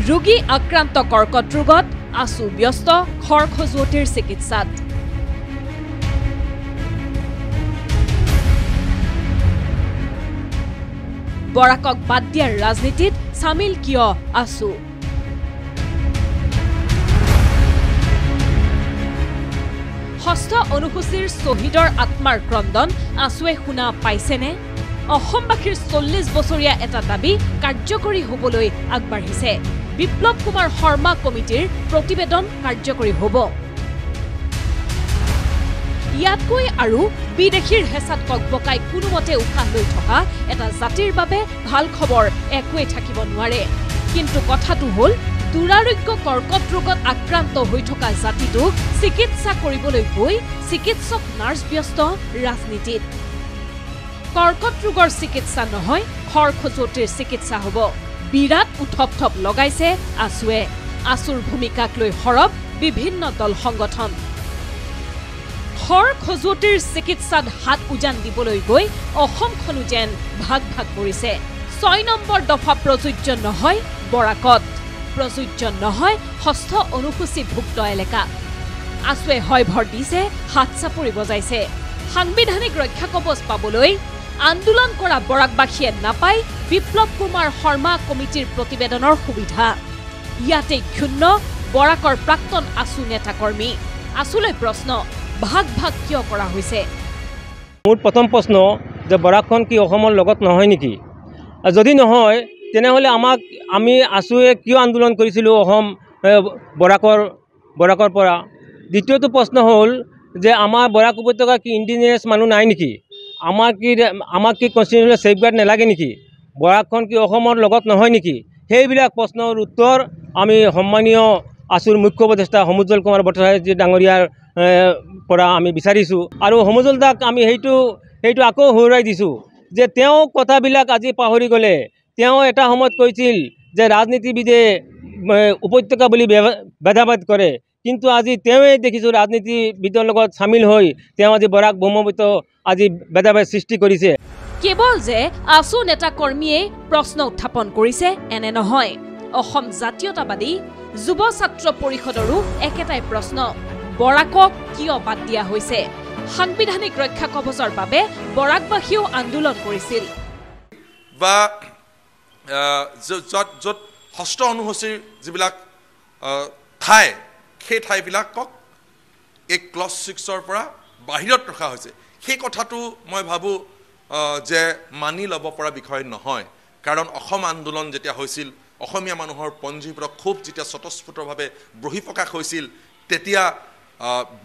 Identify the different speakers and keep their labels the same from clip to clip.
Speaker 1: ৰোগী আক্ৰান্ত কৰ্কট ৰোগত আছু ব্যস্ত খৰ খজুৱতিৰ চিকিৎসাত। বৰাকক বাদ দিয়াৰ ৰাজনীতিত চামিল কিয় আছু? ষষ্ঠ অনুসূচীৰ শ্বহীদৰ আত্মাৰ ক্ৰন্দন আছুৱে শুনা পাইছেনে? অসমবাসীৰ ৪০ বছৰীয়া এটা দাবী কাৰ্যকৰী হ'বলৈ আগবাঢ়িছে। বিপ্লৱ কুমাৰ শৰ্মা কমিটিৰ প্ৰতিবেদন কাৰ্যকৰী হ'ব। ইয়াতকৈ আৰু বিদেশীৰ হেঁচাত ককবকাই কোনোমতে উশাহ লৈ থকা এটা জাতিৰ বাবে ভাল খবৰ একোৱেই থাকিব নোৱাৰে। কিন্তু কথাটো হ'ল দুৰাৰোগ্য কৰ্কট ৰোগত আক্ৰান্ত হৈ থকা জাতিটোক চিকিৎসা কৰিবলৈ গৈ চিকিৎসক নাৰ্ছ ব্যস্ত ৰাজনীতিত। কৰ্কট ৰোগৰ চিকিৎসা নহয়, খৰ খজুৱতিৰ চিকিৎসা হ'ব। বিৰাট উথপ লগাইছে আছুৱে। আছুৰ ভূমিকাক লৈ সৰব বিভিন্ন দল সংগঠন। খৰ খজুৱতিৰ চিকিৎসাত হাত উজান দিবলৈ গৈ অসমখনো যেন ভাগ ভাগ পৰিছে। ৬ নম্বৰ দফা প্ৰযোজ্য নহয় বৰাকত, প্ৰযোজ্য নহয় ষষ্ঠ অনুসূচীভুক্ত এলেকা। আছুৱে হয় ভৰ দিছে, হাত চাপৰি বজাইছে। সাংবিধানিক ৰক্ষা কবচ পাবলৈ আন্দোলন কৰা বৰাকবাসীয়ে নাপায় বিপ্লৱ কুমাৰ শৰ্মা কমিটিৰ প্ৰতিবেদনৰ সুবিধা। ইয়াতে ক্ষুণ্ণ বৰাকৰ প্ৰাক্তন আছু নেতাকৰ্মী। আছুলৈ প্ৰশ্ন, ভাগ ভাগ কিয় কৰা হৈছে?
Speaker 2: মোৰ প্ৰথম প্ৰশ্ন যে বৰাকখন কি অসমৰ লগত নহয় নেকি? যদি নহয় তেনেহ'লে আমি আছুৱে কিয় আন্দোলন কৰিছিলোঁ অসম বৰাকৰ পৰা? দ্বিতীয়টো প্ৰশ্ন হ'ল যে আমাৰ বৰাক উপত্যকা কি ইণ্ডিজিনিয়াছ মানুহ নাই নেকি? আমাক কি কনষ্টিটিউশ্যনেল ছেফগাৰ্ড নালাগে নেকি? বৰাকখন কি অসমৰ লগত নহয় নেকি? সেইবিলাক প্ৰশ্নৰ উত্তৰ আমি সন্মানীয় আছুৰ মুখ্য উপদেষ্টা সমুজ্জ্বল কুমাৰ ভট্টাচাৰ্য ডাঙৰীয়াৰ পৰা আমি বিচাৰিছোঁ। আৰু সমুজ্জ্বল দাক আমি সেইটো আকৌ সোঁৱৰাই দিছোঁ যে তেওঁ কথাবিলাক আজি পাহৰি গ'লে। তেওঁ এটা সময়ত কৈছিল যে ৰাজনীতিবিদে উপত্যকা বুলি ভেদাভেদ কৰে, কিন্তু আজি তেওঁৱে দেখিছোঁ ৰাজনীতিবিদৰ লগত চামিল হৈ তেওঁ আজি বৰাক ব্ৰহ্মপুত্ৰ আজি ভেদাভেদ সৃষ্টি কৰিছে।
Speaker 1: কেৱল যে আছু নেতা কৰ্মীয়ে প্ৰশ্ন উত্থাপন কৰিছে এনে নহয়। অসম জাতীয়তাবাদী যুৱ ছাত্ৰ পৰিষদৰো একেটাই প্ৰশ্ন, বৰাকক কিয় বাদ দিয়া হৈছে? সাংবিধানিক ৰক্ষা কবচৰ বাবে বৰাকবাসীও আন্দোলন কৰিছিল।
Speaker 3: বা য'ত ষষ্ঠ অনুসূচীৰ যিবিলাক ঠাই, সেই ঠাইবিলাকক এই ক্লজ 6ৰ পৰা বাহিৰত ৰখা হৈছে। সেই কথাটো মই ভাবোঁ যে মানি ল'ব পৰা বিষয় নহয়। কাৰণ অসম আন্দোলন যেতিয়া হৈছিল, অসমীয়া মানুহৰ পঞ্জীভূত ক্ষোভ যেতিয়া স্বতঃস্ফূৰ্তভাৱে বহিঃপ্ৰকাশ হৈছিল, তেতিয়া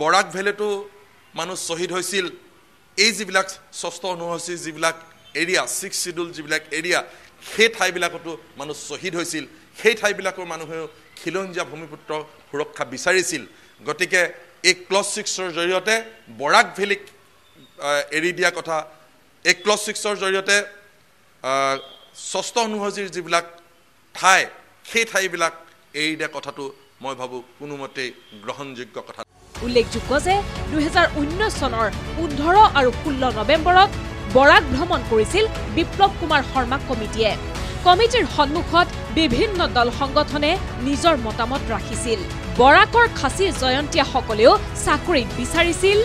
Speaker 3: বৰাক ভেলীতো মানুহ শ্বহীদ হৈছিল। এই যিবিলাক ষষ্ঠ অনুসূচীৰ যিবিলাক এৰিয়া, 6 চিডুল যিবিলাক এৰিয়া, সেই ঠাইবিলাকতো মানুহ শ্বহীদ হৈছিল। সেই ঠাইবিলাকৰ মানুহেও খিলঞ্জীয়া ভূমিপুত্ৰ সুৰক্ষা বিচাৰিছিল। গতিকে এই ক্লজ 6ৰ জৰিয়তে বৰাক ভেলীক এৰি দিয়া কথা, এই ক্লজ 6ৰ জৰিয়তে ষষ্ঠ অনুসূচীৰ যিবিলাক ঠাই, সেই ঠাইবিলাক এৰি দিয়া কথাটো মই ভাবোঁ কোনোমতেই গ্ৰহণযোগ্য কথা।
Speaker 1: উল্লেখযোগ্য যে 2019 চনৰ 15 আৰু 16 নৱেম্বৰত বৰাক ভ্ৰমণ কৰিছিল বিপ্লৱ কুমাৰ শৰ্মা কমিটিয়ে। কমিটিৰ সন্মুখত বিভিন্ন দল সংগঠনে নিজৰ মতামত ৰাখিছিল। বৰাকৰ খাচী জয়ন্তীয়াসকলেও চাকৰিত বিচাৰিছিল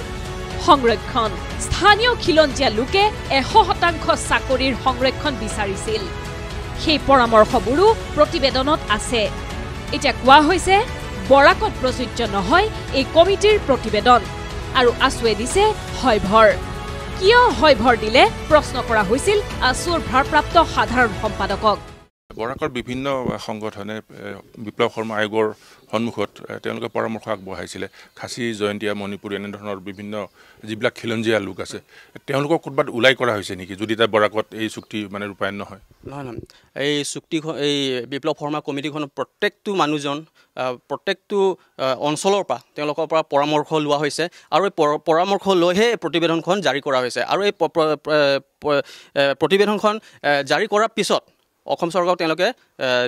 Speaker 1: সংৰক্ষণ। স্থানীয় খিলঞ্জীয়া লোকে 100% চাকৰিৰ সংৰক্ষণ বিচাৰিছিল। সেই পৰামৰ্শবোৰো প্ৰতিবেদনত আছে। এতিয়া কোৱা হৈছে বৰাকত প্ৰযোজ্য নহয় এই কমিটিৰ প্ৰতিবেদন, আৰু আছুৱে দিছে হয় ভৰ। কিয় হয় ভৰ দিলে প্ৰশ্ন কৰা হৈছিল আছুৰ ভাৰপ্ৰাপ্ত সাধাৰণ সম্পাদকক।
Speaker 4: বৰাকৰ বিভিন্ন সংগঠনে বিপ্লৱ শৰ্মা আয়োগৰ সন্মুখত তেওঁলোকে পৰামৰ্শ আগবঢ়াইছিলে। খাচী জয়ন্তীয়া, মণিপুৰ, এনেধৰণৰ বিভিন্ন যিবিলাক খিলঞ্জীয়া লোক আছে তেওঁলোকক ক'ৰবাত ওলাই কৰা হৈছে নেকি যদি তাৰ বৰাকত এই চুক্তি মানে ৰূপায়ণ নহয়?
Speaker 5: নহয়, এই চুক্তিখন, এই বিপ্লৱ শৰ্মা কমিটিখনৰ প্ৰত্যেকটো মানুহজন, প্ৰত্যেকটো অঞ্চলৰ পৰা তেওঁলোকৰ পৰা পৰামৰ্শ লোৱা হৈছে, আৰু এই পৰামৰ্শ লৈহে প্ৰতিবেদনখন জাৰি কৰা হৈছে। আৰু এই প্ৰতিবেদনখন জাৰি কৰাৰ পিছত অসম চৰকাৰক তেওঁলোকে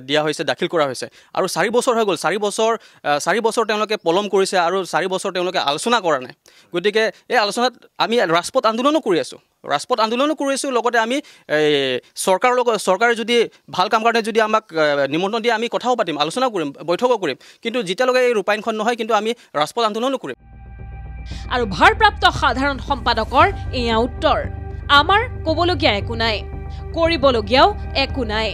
Speaker 5: দিয়া হৈছে, দাখিল কৰা হৈছে। আৰু 4 বছৰ হৈ গ'ল। 4 বছৰ তেওঁলোকে পলম কৰিছে, আৰু 4 বছৰ তেওঁলোকে আলোচনা কৰা নাই। গতিকে এই আলোচনাত আমি ৰাজপথ আন্দোলনো কৰি আছোঁ। ৰাজপথ আন্দোলনো কৰিছোঁ লগতে আমি চৰকাৰে যদি ভাল কাম কাৰণে যদি আমাক নিমন্ত্ৰণ দিয়ে আমি কথাও পাতিম আলোচনা কৰিম বৈঠকো কৰিম কিন্তু যেতিয়ালৈকে এই ৰূপায়ণখন নহয় কিন্তু আমি ৰাজপথ আন্দোলনো কৰিম
Speaker 1: আৰু ভাৰপ্ৰাপ্ত সাধাৰণ সম্পাদকৰ এয়া উত্তৰ আমাৰ ক'বলগীয়া একো নাই কৰিবলগীয়াও একো নাই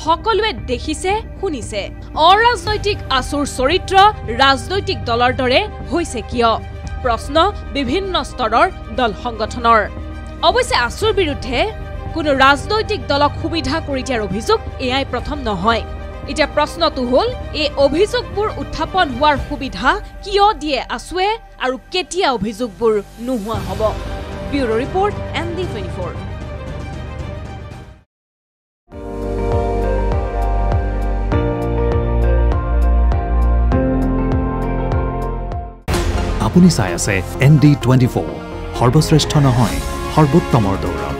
Speaker 1: সকলোৱে দেখিছে শুনিছে অৰাজনৈতিক আচুৰ চৰিত্ৰ ৰাজনৈতিক দলৰ দৰে হৈছে কিয় প্ৰশ্ন বিভিন্ন স্তৰৰ দল সংগঠনৰ অৱশ্যে আচুৰ বিৰুদ্ধে কোনো ৰাজনৈতিক দলক সুবিধা কৰি দিয়াৰ অভিযোগ এয়াই প্ৰথম নহয় এতিয়া প্ৰশ্নটো হ'ল এই অভিযোগবোৰ উত্থাপন হোৱাৰ সুবিধা কিয় দিয়ে আছুৱে আৰু কেতিয়া অভিযোগবোৰ নোহোৱা হ'ব ব্যুৰো ৰিপৰ্ট ND24
Speaker 6: আপুনি চাই আছে ND24 সৰ্বশ্ৰেষ্ঠ নহয় সৰ্বোত্তমৰ দৌৰ